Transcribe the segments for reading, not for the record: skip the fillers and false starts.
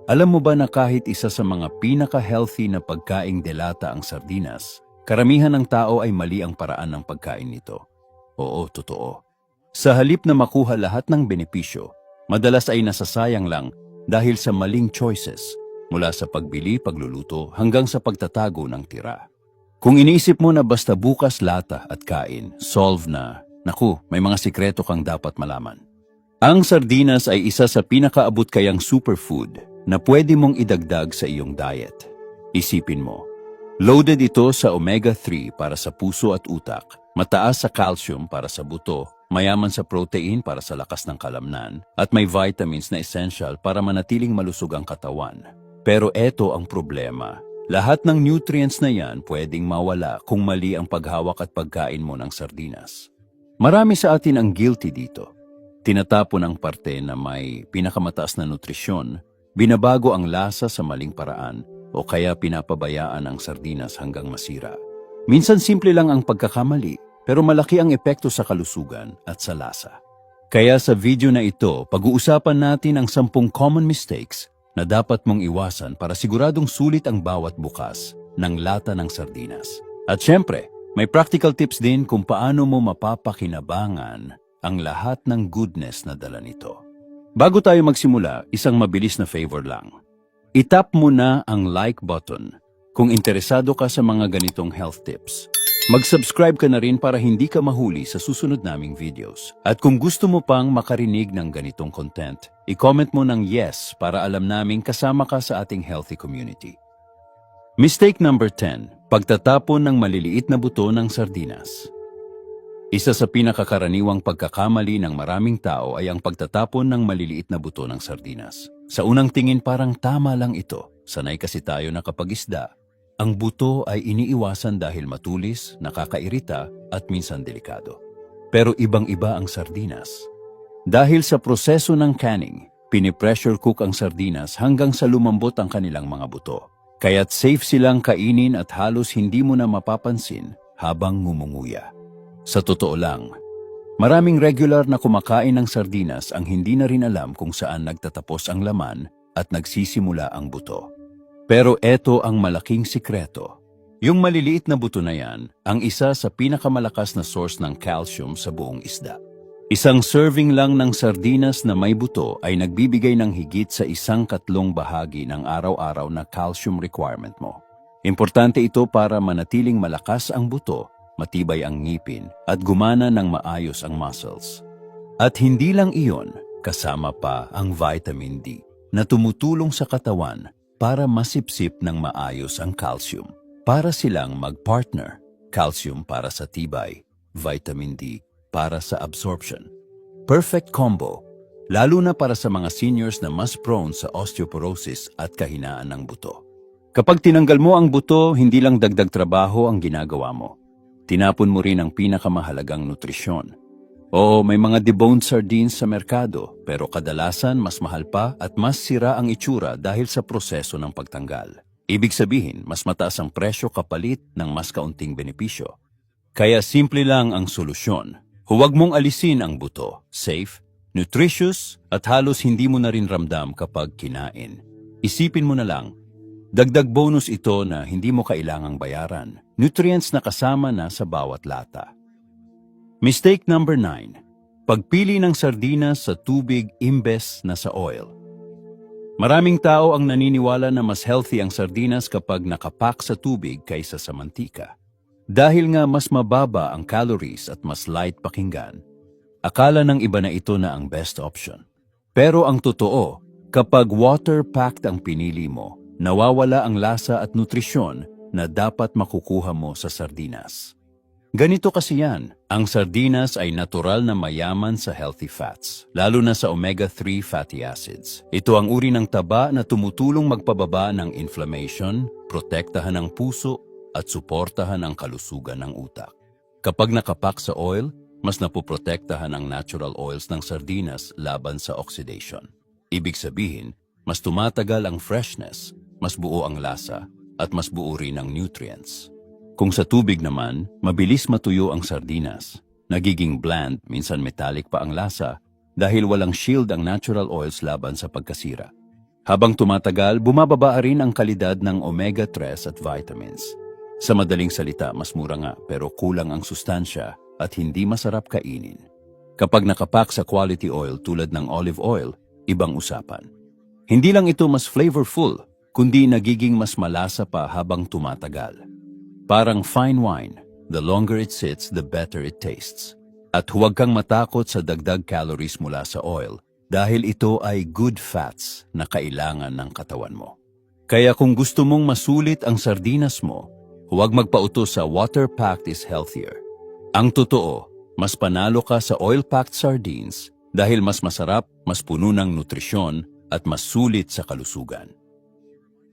Alam mo ba na kahit isa sa mga pinaka-healthy na pagkaing delata ang sardinas, karamihan ng tao ay mali ang paraan ng pagkain nito? Oo, totoo. Sa halip na makuha lahat ng benepisyo, madalas ay nasasayang lang dahil sa maling choices, mula sa pagbili, pagluluto, hanggang sa pagtatago ng tira. Kung iniisip mo na basta bukas lata at kain, solve na, naku, may mga sikreto kang dapat malaman. Ang sardinas ay isa sa pinakaabot kayang superfood na pwede mong idagdag sa iyong diet. Isipin mo, loaded ito sa omega-3 para sa puso at utak, mataas sa calcium para sa buto, mayaman sa protein para sa lakas ng kalamnan, at may vitamins na essential para manatiling malusog ang katawan. Pero eto ang problema. Lahat ng nutrients na yan pwedeng mawala kung mali ang paghawak at pagkain mo ng sardinas. Marami sa atin ang guilty dito. Tinatapon ang parte na may pinakamataas na nutrisyon, binabago ang lasa sa maling paraan, o kaya pinapabayaan ang sardinas hanggang masira. Minsan simple lang ang pagkakamali, pero malaki ang epekto sa kalusugan at sa lasa. Kaya sa video na ito, pag-uusapan natin ang 10 common mistakes na dapat mong iwasan para siguradong sulit ang bawat bukas ng lata ng sardinas. At syempre, may practical tips din kung paano mo mapapakinabangan ang lahat ng goodness na dala nito. Bago tayo magsimula, isang mabilis na favor lang. I-tap mo na ang like button kung interesado ka sa mga ganitong health tips. Mag-subscribe ka na rin para hindi ka mahuli sa susunod naming videos. At kung gusto mo pang makarinig ng ganitong content, i-comment mo ng yes para alam naming kasama ka sa ating healthy community. Mistake number 10, pagtatapon ng maliliit na buto ng sardinas. Isa sa pinakakaraniwang pagkakamali ng maraming tao ay ang pagtatapon ng maliliit na buto ng sardinas. Sa unang tingin parang tama lang ito. Sanay kasi tayo na kapag isda, ang buto ay iniiwasan dahil matulis, nakakairita at minsan delikado. Pero ibang-iba ang sardinas. Dahil sa proseso ng canning, pinipressure cook ang sardinas hanggang sa lumambot ang kanilang mga buto. Kaya't safe silang kainin at halos hindi mo na mapapansin habang ngumunguya. Sa totoo lang, maraming regular na kumakain ng sardinas ang hindi na rin alam kung saan nagtatapos ang laman at nagsisimula ang buto. Pero eto ang malaking sikreto. Yung maliliit na buto na yan, ang isa sa pinakamalakas na source ng calcium sa buong isda. Isang serving lang ng sardinas na may buto ay nagbibigay ng higit sa 1/4 bahagi ng araw-araw na calcium requirement mo. Importante ito para manatiling malakas ang buto, matibay ang ngipin, at gumana ng maayos ang muscles. At hindi lang iyon, kasama pa ang vitamin D na tumutulong sa katawan para masipsip ng maayos ang calcium. Para silang mag-partner, calcium para sa tibay, vitamin D para sa absorption. Perfect combo, lalo na para sa mga seniors na mas prone sa osteoporosis at kahinaan ng buto. Kapag tinanggal mo ang buto, hindi lang dagdag trabaho ang ginagawa mo. Tinapon mo rin ang pinakamahalagang nutrisyon. Oo, may mga deboned sardines sa merkado, pero kadalasan mas mahal pa at mas sira ang itsura dahil sa proseso ng pagtanggal. Ibig sabihin, mas mataas ang presyo kapalit ng mas kaunting benepisyo. Kaya simple lang ang solusyon. Huwag mong alisin ang buto. Safe, nutritious, at halos hindi mo na rin ramdam kapag kinain. Isipin mo na lang, dagdag bonus ito na hindi mo kailangang bayaran. Nutrients na kasama na sa bawat lata. Mistake number 9. Pagpili ng sardinas sa tubig imbes na sa oil. Maraming tao ang naniniwala na mas healthy ang sardinas kapag nakapak sa tubig kaysa sa mantika. Dahil nga mas mababa ang calories at mas light pakinggan, akala ng iba na ito na ang best option. Pero ang totoo, kapag water-packed ang pinili mo, nawawala ang lasa at nutrisyon na dapat makukuha mo sa sardinas. Ganito kasi yan, ang sardinas ay natural na mayaman sa healthy fats, lalo na sa omega-3 fatty acids. Ito ang uri ng taba na tumutulong magpababa ng inflammation, protektahan ang puso, at suportahan ang kalusugan ng utak. Kapag nakapak sa oil, mas napoprotektahan ang natural oils ng sardinas laban sa oxidation. Ibig sabihin, mas tumatagal ang freshness, mas buo ang lasa, at mas buo rin ang nutrients. Kung sa tubig naman, mabilis matuyo ang sardinas. Nagiging bland, minsan metallic pa ang lasa dahil walang shield ang natural oils laban sa pagkasira. Habang tumatagal, bumababa rin ang kalidad ng omega-3 at vitamins. Sa madaling salita, mas mura nga pero kulang ang sustansya at hindi masarap kainin. Kapag nakapak sa quality oil tulad ng olive oil, ibang usapan. Hindi lang ito mas flavorful, kundi nagiging mas malasa pa habang tumatagal. Parang fine wine, the longer it sits, the better it tastes. At huwag kang matakot sa dagdag calories mula sa oil dahil ito ay good fats na kailangan ng katawan mo. Kaya kung gusto mong masulit ang sardinas mo, huwag magpauto sa water-packed is healthier. Ang totoo, mas panalo ka sa oil-packed sardines dahil mas masarap, mas puno ng nutrisyon at mas sulit sa kalusugan.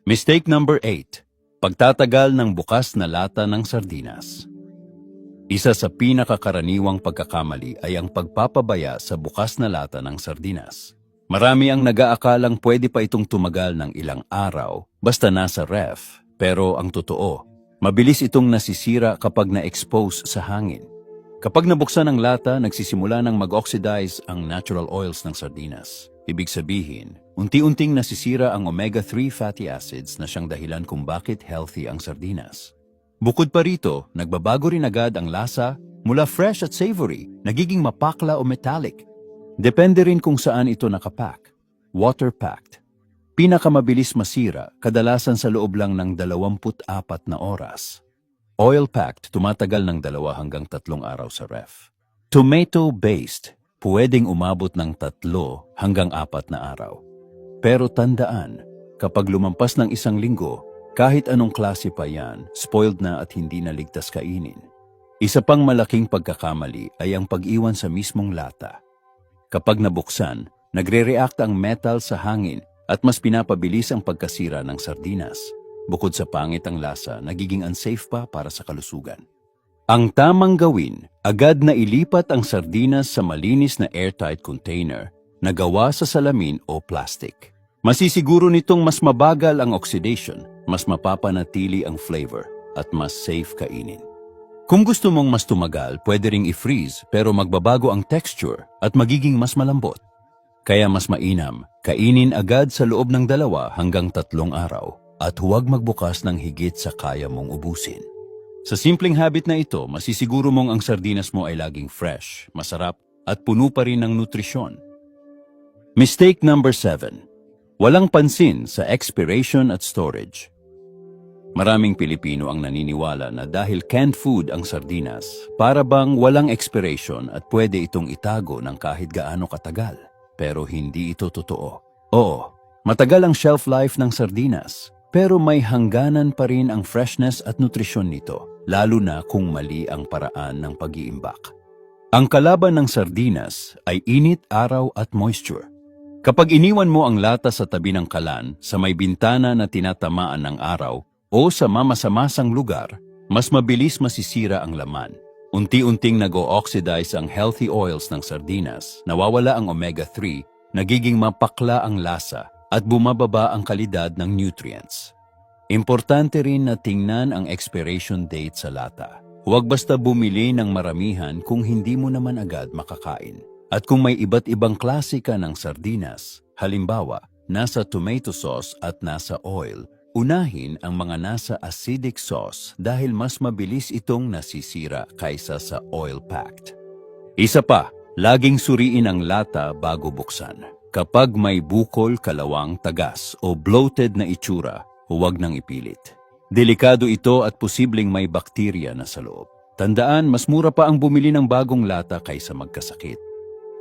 Mistake number 8. Pagtatagal ng bukas na lata ng sardinas. Isa sa pinakakaraniwang pagkakamali ay ang pagpapabaya sa bukas na lata ng sardinas. Marami ang nag-aakalang pwede pa itong tumagal ng ilang araw basta nasa ref, pero ang totoo, mabilis itong nasisira kapag na-expose sa hangin. Kapag nabuksan ang lata, nagsisimula ng mag-oxidize ang natural oils ng sardinas. Ibig sabihin, unti-unting nasisira ang omega-3 fatty acids na siyang dahilan kung bakit healthy ang sardinas. Bukod pa rito, nagbabago rin agad ang lasa mula fresh at savory, nagiging mapakla o metallic. Depende rin kung saan ito nakapack. Water-packed. Pinakamabilis masira, kadalasan sa loob lang ng 24 na oras. Oil-packed, tumatagal ng 2 hanggang 3 araw sa ref. Tomato-based, pwedeng umabot ng 3 hanggang 4 na araw. Pero tandaan, kapag lumampas ng 1 linggo, kahit anong klase pa yan, spoiled na at hindi na ligtas kainin. Isa pang malaking pagkakamali ay ang pag-iwan sa mismong lata. Kapag nabuksan, nagre-react ang metal sa hangin at mas pinapabilis ang pagkasira ng sardinas. Bukod sa pangit ang lasa, nagiging unsafe pa para sa kalusugan. Ang tamang gawin, agad na ilipat ang sardinas sa malinis na airtight container na gawa sa salamin o plastic. Masisiguro nitong mas mabagal ang oxidation, mas mapapanatili ang flavor, at mas safe kainin. Kung gusto mong mas tumagal, pwede ring i-freeze pero magbabago ang texture at magiging mas malambot. Kaya mas mainam, kainin agad sa loob ng 2 hanggang 3 araw at huwag magbukas ng higit sa kaya mong ubusin. Sa simpleng habit na ito, masisiguro mong ang sardinas mo ay laging fresh, masarap, at puno pa rin ng nutrisyon. Mistake number 7. Walang pansin sa expiration at storage. Maraming Pilipino ang naniniwala na dahil canned food ang sardinas, para bang walang expiration at pwede itong itago ng kahit gaano katagal. Pero hindi ito totoo. Oo, matagal ang shelf life ng sardinas, pero may hangganan pa rin ang freshness at nutrisyon nito, lalo na kung mali ang paraan ng pag-iimbak. Ang kalaban ng sardinas ay init, araw at moisture. Kapag iniwan mo ang lata sa tabi ng kalan, sa may bintana na tinatamaan ng araw, o sa mamasamasang lugar, mas mabilis masisira ang laman. Unti-unting nag-o-oxidize ang healthy oils ng sardinas, nawawala ang omega-3, nagiging mapakla ang lasa, at bumababa ang kalidad ng nutrients. Importante rin na tingnan ang expiration date sa lata. Huwag basta bumili ng maramihan kung hindi mo naman agad makakain. At kung may iba't ibang klase ka ng sardinas, halimbawa, nasa tomato sauce at nasa oil, unahin ang mga nasa acidic sauce dahil mas mabilis itong nasisira kaysa sa oil-packed. Isa pa, laging suriin ang lata bago buksan. Kapag may bukol, kalawang, tagas o bloated na itsura, huwag nang ipilit. Delikado ito at posibleng may bakterya na sa loob. Tandaan, mas mura pa ang bumili ng bagong lata kaysa magkasakit.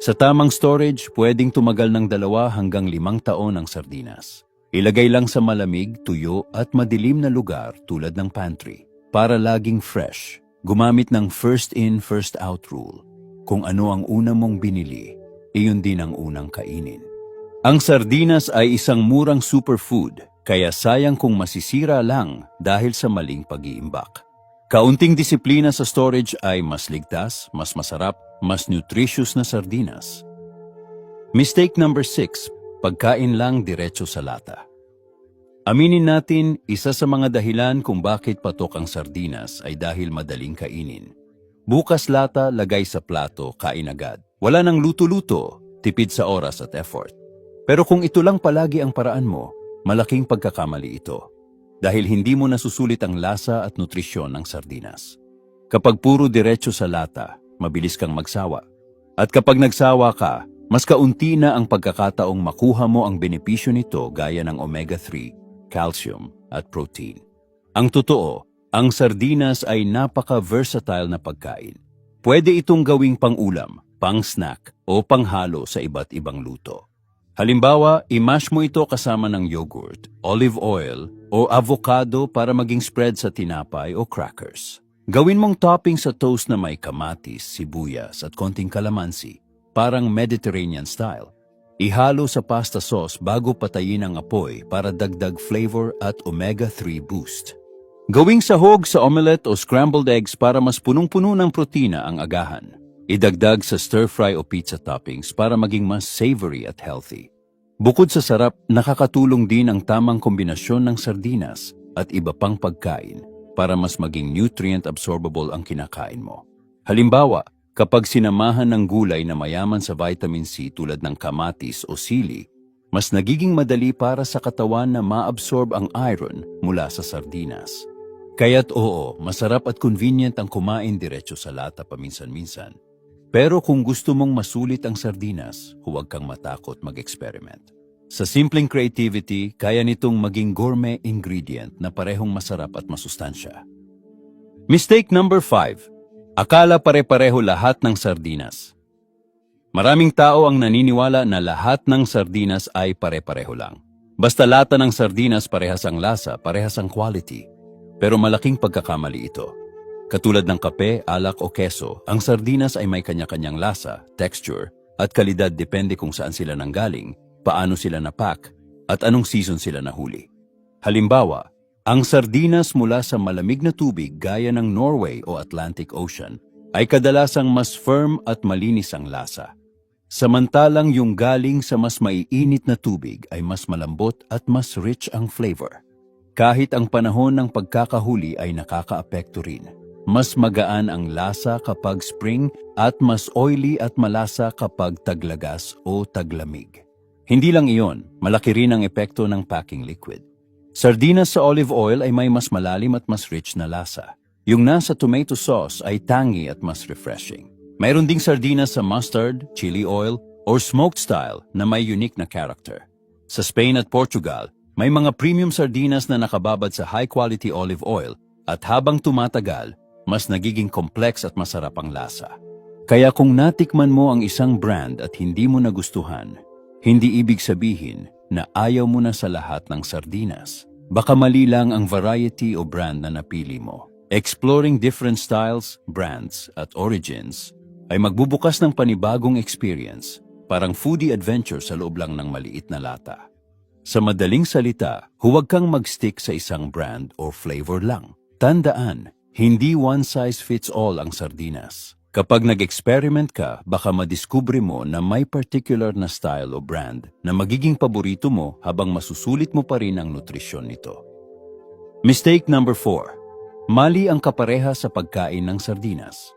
Sa tamang storage, pwedeng tumagal ng 2 hanggang 5 taon ang sardinas. Ilagay lang sa malamig, tuyo at madilim na lugar tulad ng pantry. Para laging fresh, gumamit ng first in, first out rule. Kung ano ang una mong binili, iyon din ang unang kainin. Ang sardinas ay isang murang superfood, kaya sayang kung masisira lang dahil sa maling pag-iimbak. Kaunting disiplina sa storage ay mas ligtas, mas masarap, mas nutritious na sardinas. Mistake number 6, pagkain lang diretso sa lata. Aminin natin, isa sa mga dahilan kung bakit patok ang sardinas ay dahil madaling kainin. Bukas lata, lagay sa plato, kain agad. Wala nang luto-luto, tipid sa oras at effort. Pero kung ito lang palagi ang paraan mo, malaking pagkakamali ito. Dahil hindi mo nasusulit ang lasa at nutrisyon ng sardinas. Kapag puro diretso sa lata, mabilis kang magsawa. At kapag nagsawa ka, mas kaunti na ang pagkakataong makuha mo ang benepisyo nito gaya ng omega-3, calcium at protein. Ang totoo, ang sardinas ay napaka-versatile na pagkain. Pwede itong gawing pang-ulam, pang-snack o panghalo sa iba't ibang luto. Halimbawa, i-mash mo ito kasama ng yogurt, olive oil o avocado para maging spread sa tinapay o crackers. Gawin mong topping sa toast na may kamatis, sibuyas at konting kalamansi. Parang Mediterranean style. Ihalo sa pasta sauce bago patayin ang apoy para dagdag flavor at omega-3 boost. Gawing sahog sa omelette o scrambled eggs para mas punong-puno ng protina ang agahan. Idagdag sa stir-fry o pizza toppings para maging mas savory at healthy. Bukod sa sarap, nakakatulong din ang tamang kombinasyon ng sardinas at iba pang pagkain para mas maging nutrient absorbable ang kinakain mo. Halimbawa, kapag sinamahan ng gulay na mayaman sa vitamin C tulad ng kamatis o sili, mas nagiging madali para sa katawan na ma-absorb ang iron mula sa sardinas. Kaya't oo, masarap at convenient ang kumain diretso sa lata paminsan-minsan. Pero kung gusto mong masulit ang sardinas, huwag kang matakot mag-experiment. Sa simpleng creativity, kaya nitong maging gourmet ingredient na parehong masarap at masustansya. Mistake number 5. Akala pare-pareho lahat ng sardinas. Maraming tao ang naniniwala na lahat ng sardinas ay pare-pareho lang. Basta lata ng sardinas parehas ang lasa, parehas ang quality. Pero malaking pagkakamali ito. Katulad ng kape, alak o keso, ang sardinas ay may kanya-kanyang lasa, texture, at kalidad depende kung saan sila nanggaling, paano sila napack, at anong season sila nahuli. Halimbawa, ang sardinas mula sa malamig na tubig gaya ng Norway o Atlantic Ocean ay kadalasang mas firm at malinis ang lasa. Samantalang yung galing sa mas maiinit na tubig ay mas malambot at mas rich ang flavor. Kahit ang panahon ng pagkakahuli ay nakakaapekto rin. Mas magaan ang lasa kapag spring at mas oily at malasa kapag taglagas o taglamig. Hindi lang iyon, malaki rin ang epekto ng packing liquid. Sardinas sa olive oil ay may mas malalim at mas rich na lasa. Yung nasa tomato sauce ay tangy at mas refreshing. Mayroon ding sardinas sa mustard, chili oil, or smoked style na may unique na character. Sa Spain at Portugal, may mga premium sardinas na nakababad sa high-quality olive oil at habang tumatagal, mas nagiging complex at masarap ang lasa. Kaya kung natikman mo ang isang brand at hindi mo nagustuhan, hindi ibig sabihin na ayaw mo na sa lahat ng sardinas. Baka mali lang ang variety o brand na napili mo. Exploring different styles, brands, at origins ay magbubukas ng panibagong experience, parang foodie adventure sa loob lang ng maliit na lata. Sa madaling salita, huwag kang mag-stick sa isang brand or flavor lang. Tandaan, hindi one size fits all ang sardinas. Kapag nag-experiment ka, baka madiskubre mo na may particular na style o brand na magiging paborito mo habang masusulit mo pa rin ang nutrisyon nito. Mistake number 4. Mali ang kapareha sa pagkain ng sardinas.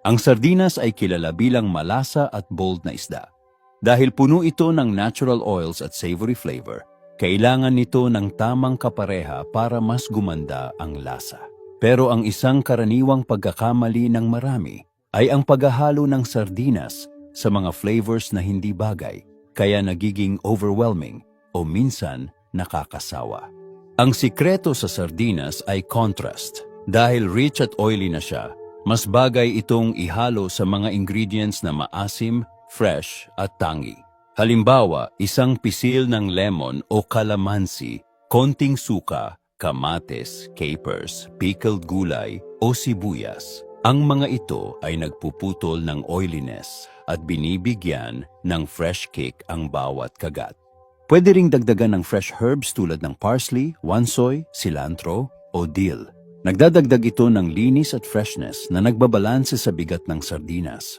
Ang sardinas ay kilala bilang malasa at bold na isda. Dahil puno ito ng natural oils at savory flavor, kailangan nito ng tamang kapareha para mas gumanda ang lasa. Pero ang isang karaniwang pagkakamali ng marami ay ang paghahalo ng sardinas sa mga flavors na hindi bagay, kaya nagiging overwhelming o minsan nakakasawa. Ang sikreto sa sardinas ay contrast. Dahil rich at oily na siya, mas bagay itong ihalo sa mga ingredients na maasim, fresh at tangy. Halimbawa, isang pisil ng lemon o calamansi, konting suka, kamates, capers, pickled gulay o sibuyas. Ang mga ito ay nagpuputol ng oiliness at binibigyan ng fresh kick ang bawat kagat. Pwede ring dagdagan ng fresh herbs tulad ng parsley, wansoy, cilantro o dill. Nagdadagdag ito ng linis at freshness na nagbabalanse sa bigat ng sardinas.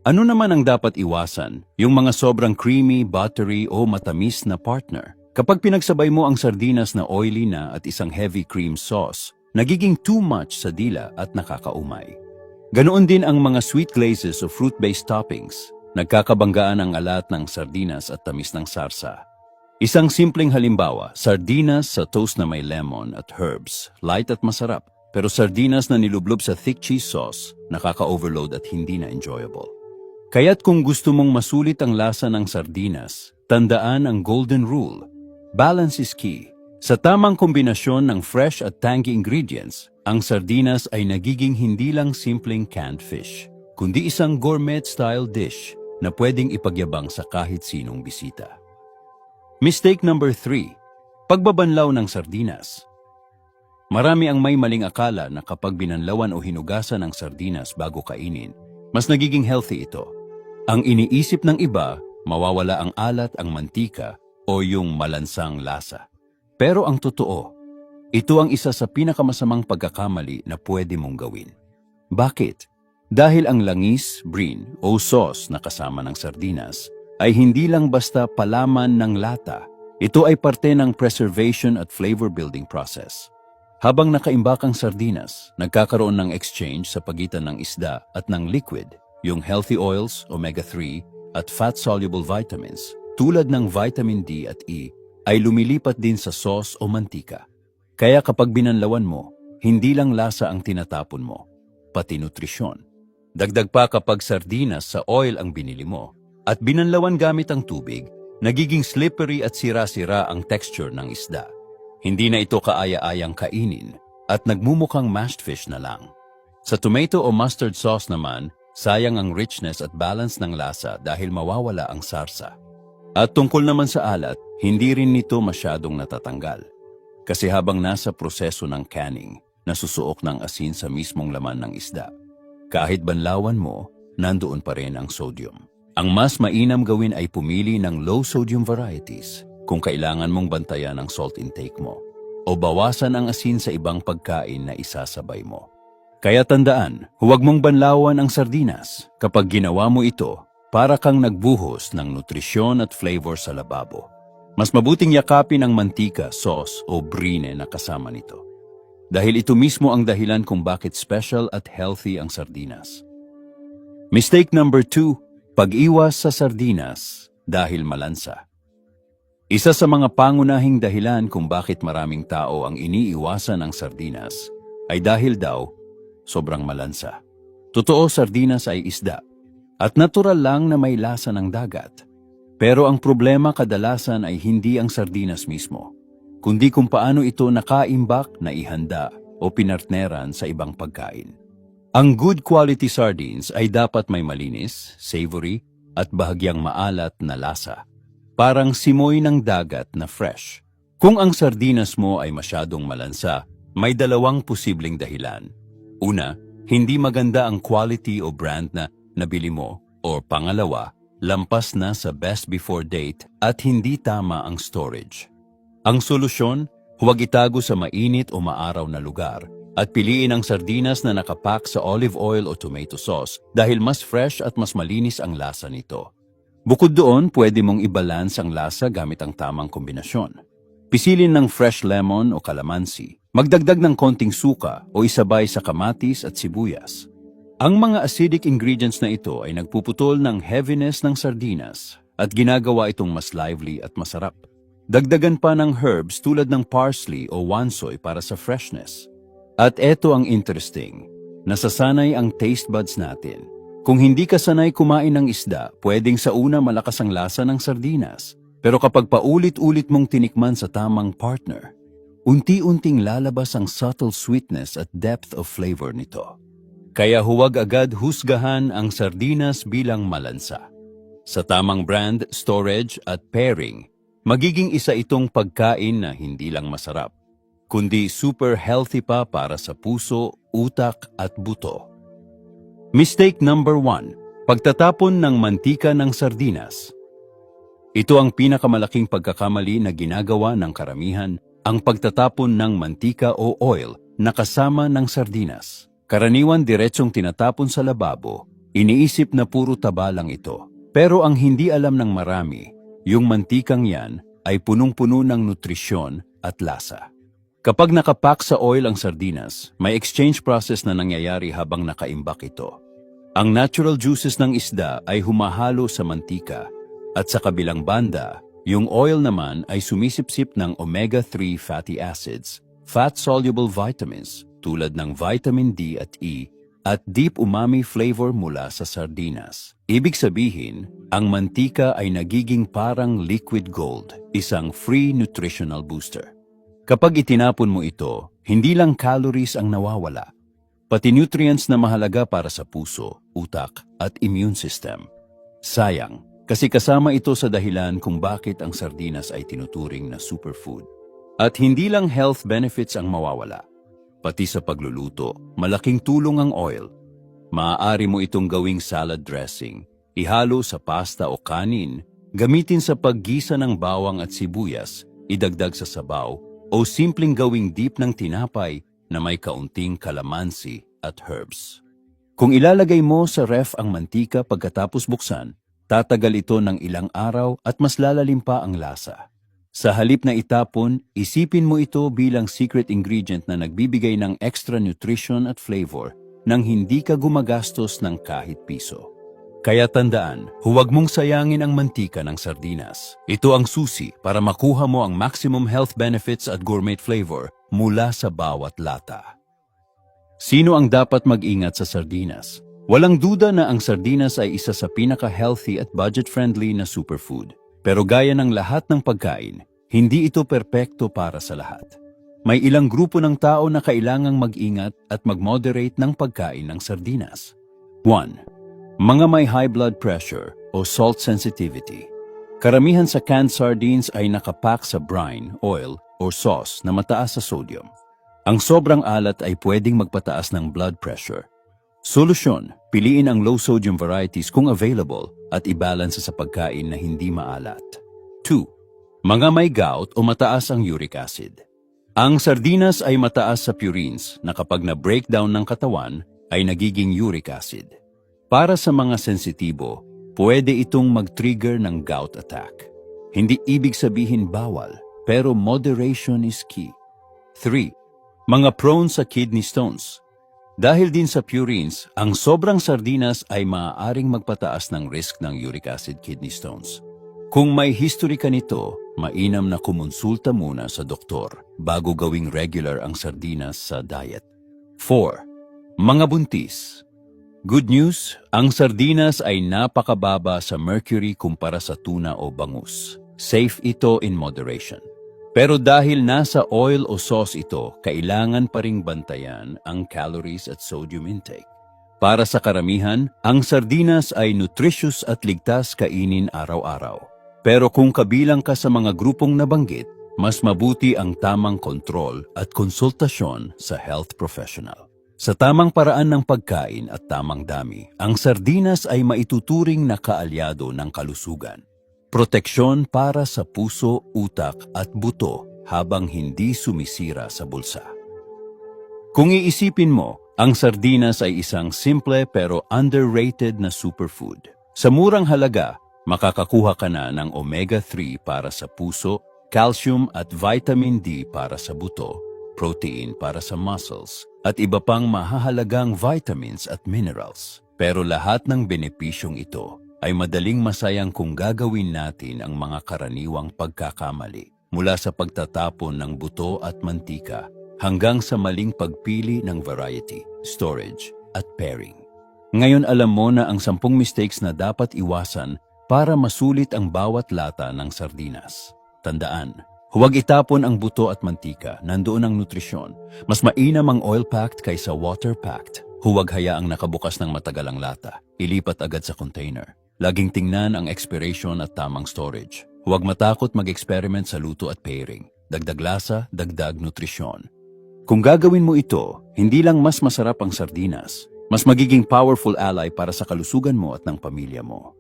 Ano naman ang dapat iwasan? Yung mga sobrang creamy, buttery o matamis na partner. Kapag pinagsabay mo ang sardinas na oily na at isang heavy cream sauce, nagiging too much sa dila at nakakaumay. Ganoon din ang mga sweet glazes o fruit-based toppings. Nagkakabanggaan ang alat ng sardinas at tamis ng sarsa. Isang simpleng halimbawa, sardinas sa toast na may lemon at herbs, light at masarap. Pero sardinas na nilublob sa thick cheese sauce, nakaka-overload at hindi na enjoyable. Kaya't kung gusto mong masulit ang lasa ng sardinas, tandaan ang golden rule. Balance is key. Sa tamang kombinasyon ng fresh at tangy ingredients, ang sardinas ay nagiging hindi lang simpleng canned fish, kundi isang gourmet-style dish na pwedeng ipagyabang sa kahit sinong bisita. Mistake number 3. Pagbabanlaw ng sardinas. Marami ang may maling akala na kapag binanlawan o hinugasan ang sardinas bago kainin, mas nagiging healthy ito. Ang iniisip ng iba, mawawala ang alat, ang mantika o yung malansang lasa. Pero ang totoo, ito ang isa sa pinakamasamang pagkakamali na pwede mong gawin. Bakit? Dahil ang langis, brine o sauce na kasama ng sardinas ay hindi lang basta palaman ng lata. Ito ay parte ng preservation at flavor building process. Habang nakaimbak ang sardinas, nagkakaroon ng exchange sa pagitan ng isda at ng liquid, yung healthy oils, omega-3 at fat-soluble vitamins, tulad ng vitamin D at E, ay lumilipat din sa sauce o mantika. Kaya kapag binanlawan mo, hindi lang lasa ang tinatapon mo, pati nutrisyon. Dagdag pa kapag sardinas sa oil ang binili mo at binanlawan gamit ang tubig, nagiging slippery at sira-sira ang texture ng isda. Hindi na ito kaaya-ayang kainin at nagmumukhang mashed fish na lang. Sa tomato o mustard sauce naman, sayang ang richness at balance ng lasa dahil mawawala ang sarsa. At tungkol naman sa alat, hindi rin nito masyadong natatanggal. Kasi habang nasa proseso ng canning, nasusuok ng asin sa mismong laman ng isda. Kahit banlawan mo, nandoon pa rin ang sodium. Ang mas mainam gawin ay pumili ng low-sodium varieties kung kailangan mong bantayan ang salt intake mo o bawasan ang asin sa ibang pagkain na isasabay mo. Kaya tandaan, huwag mong banlawan ang sardinas. Kapag ginawa mo ito, para kang nagbuhos ng nutrisyon at flavor sa lababo. Mas mabuting yakapin ang mantika, sauce o brine na kasama nito. Dahil ito mismo ang dahilan kung bakit special at healthy ang sardinas. Mistake number 2, pag-iwas sa sardinas dahil malansa. Isa sa mga pangunahing dahilan kung bakit maraming tao ang iniiwasan ang sardinas ay dahil daw sobrang malansa. Totoo, sardinas ay isda at natural lang na may lasa ng dagat. Pero ang problema kadalasan ay hindi ang sardinas mismo, kundi kung paano ito nakaimbak, naihanda o pinartneran sa ibang pagkain. Ang good quality sardines ay dapat may malinis, savory at bahagyang maalat na lasa. Parang simoy ng dagat na fresh. Kung ang sardinas mo ay masyadong malansa, may dalawang posibleng dahilan. Una, hindi maganda ang quality o brand na nabili mo, o pangalawa, lampas na sa best before date at hindi tama ang storage. Ang solusyon, huwag itago sa mainit o maaraw na lugar at piliin ang sardinas na nakapack sa olive oil o tomato sauce dahil mas fresh at mas malinis ang lasa nito. Bukod doon, pwede mong i-balance ang lasa gamit ang tamang kombinasyon. Pisilin ng fresh lemon o calamansi, magdagdag ng konting suka o isabay sa kamatis at sibuyas. Ang mga acidic ingredients na ito ay nagpuputol ng heaviness ng sardinas at ginagawa itong mas lively at masarap. Dagdagan pa ng herbs tulad ng parsley o wansoy para sa freshness. At eto ang interesting, nasasanay ang taste buds natin. Kung hindi ka sanay kumain ng isda, pwedeng sa una malakas ang lasa ng sardinas. Pero kapag paulit-ulit mong tinikman sa tamang partner, unti-unting lalabas ang subtle sweetness at depth of flavor nito. Kaya huwag agad husgahan ang sardinas bilang malansa. Sa tamang brand, storage at pairing, magiging isa itong pagkain na hindi lang masarap, kundi super healthy pa para sa puso, utak at buto. Mistake number 1, pagtatapon ng mantika ng sardinas. Ito ang pinakamalaking pagkakamali na ginagawa ng karamihan, ang pagtatapon ng mantika o oil na kasama ng sardinas. Karaniwan diretsong tinatapon sa lababo, iniisip na puro taba lang ito. Pero ang hindi alam ng marami, yung mantikang yan ay punong-puno ng nutrisyon at lasa. Kapag nakapack sa oil ang sardinas, may exchange process na nangyayari habang nakaimbak ito. Ang natural juices ng isda ay humahalo sa mantika at sa kabilang banda, yung oil naman ay sumisipsip ng omega-3 fatty acids, fat-soluble vitamins tulad ng vitamin D at E, at deep umami flavor mula sa sardinas. Ibig sabihin, ang mantika ay nagiging parang liquid gold, isang free nutritional booster. Kapag itinapon mo ito, hindi lang calories ang nawawala, pati nutrients na mahalaga para sa puso, utak, at immune system. Sayang, kasi kasama ito sa dahilan kung bakit ang sardinas ay tinuturing na superfood. At hindi lang health benefits ang mawawala. Pati sa pagluluto, malaking tulong ang oil. Maaari mo itong gawing salad dressing, ihalo sa pasta o kanin, gamitin sa paggisa ng bawang at sibuyas, idagdag sa sabaw, o simpleng gawing dip ng tinapay na may kaunting kalamansi at herbs. Kung ilalagay mo sa ref ang mantika pagkatapos buksan, tatagal ito ng ilang araw at mas lalalim pa ang lasa. Sa halip na itapon, isipin mo ito bilang secret ingredient na nagbibigay ng extra nutrition at flavor nang hindi ka gumagastos ng kahit piso. Kaya tandaan, huwag mong sayangin ang mantika ng sardinas. Ito ang susi para makuha mo ang maximum health benefits at gourmet flavor mula sa bawat lata. Sino ang dapat mag-ingat sa sardinas? Walang duda na ang sardinas ay isa sa pinaka-healthy at budget-friendly na superfood. Pero gaya ng lahat ng pagkain, hindi ito perpekto para sa lahat. May ilang grupo ng tao na kailangang mag-ingat at mag-moderate ng pagkain ng sardinas. 1. Mga may high blood pressure o salt sensitivity. Karamihan sa canned sardines ay nakapack sa brine, oil, o sauce na mataas sa sodium. Ang sobrang alat ay pwedeng magpataas ng blood pressure. Solusyon, piliin ang low-sodium varieties kung available at ibalance sa pagkain na hindi maalat. 2. Mga may gout o mataas ang uric acid. Ang sardinas ay mataas sa purines na kapag na-breakdown ng katawan ay nagiging uric acid. Para sa mga sensitibo, pwede itong mag-trigger ng gout attack. Hindi ibig sabihin bawal, pero moderation is key. 3. Mga prone sa kidney stones. Dahil din sa purines, ang sobrang sardinas ay maaaring magpataas ng risk ng uric acid kidney stones. Kung may history ka nito, mainam na kumonsulta muna sa doktor bago gawing regular ang sardinas sa diet. 4. Mga buntis. Good news, ang sardinas ay napakababa sa mercury kumpara sa tuna o bangus. Safe ito in moderation. Pero dahil nasa oil o sauce ito, kailangan pa ring bantayan ang calories at sodium intake. Para sa karamihan, ang sardinas ay nutritious at ligtas kainin araw-araw. Pero kung kabilang ka sa mga grupong nabanggit, mas mabuti ang tamang kontrol at konsultasyon sa health professional. Sa tamang paraan ng pagkain at tamang dami, ang sardinas ay maituturing na kaalyado ng kalusugan. Proteksyon para sa puso, utak at buto habang hindi sumisira sa bulsa. Kung iisipin mo, ang sardinas ay isang simple pero underrated na superfood. Sa murang halaga, makakakuha ka na ng omega-3 para sa puso, calcium at vitamin D para sa buto, protein para sa muscles, at iba pang mahahalagang vitamins at minerals. Pero lahat ng benepisyong ito ay madaling masayang kung gagawin natin ang mga karaniwang pagkakamali mula sa pagtatapon ng buto at mantika hanggang sa maling pagpili ng variety, storage, at pairing. Ngayon alam mo na ang 10 mistakes na dapat iwasan para masulit ang bawat lata ng sardinas. Tandaan, huwag itapon ang buto at mantika, nandoon ang nutrisyon. Mas mainam ang oil-packed kaysa water-packed. Huwag hayaang nakabukas ng matagal ang lata. Ilipat agad sa container. Laging tingnan ang expiration at tamang storage. Huwag matakot mag-experiment sa luto at pairing. Dagdag lasa, dagdag nutrisyon. Kung gagawin mo ito, hindi lang mas masarap ang sardinas, mas magiging powerful ally para sa kalusugan mo at ng pamilya mo.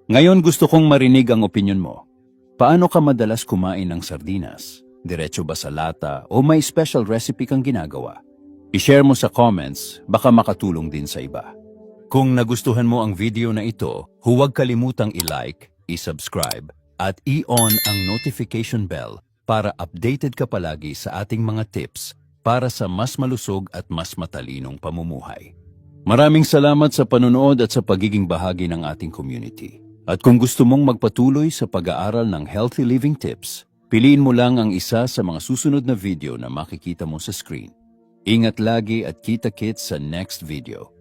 Ngayon gusto kong marinig ang opinyon mo. Paano ka madalas kumain ng sardinas? Diretso ba sa lata o may special recipe kang ginagawa? I-share mo sa comments, baka makatulong din sa iba. Kung nagustuhan mo ang video na ito, huwag kalimutang i-like, i-subscribe, at i-on ang notification bell para updated ka palagi sa ating mga tips para sa mas malusog at mas matalinong pamumuhay. Maraming salamat sa panonood at sa pagiging bahagi ng ating community. At kung gusto mong magpatuloy sa pag-aaral ng healthy living tips, piliin mo lang ang isa sa mga susunod na video na makikita mo sa screen. Ingat lagi at kita-kits sa next video.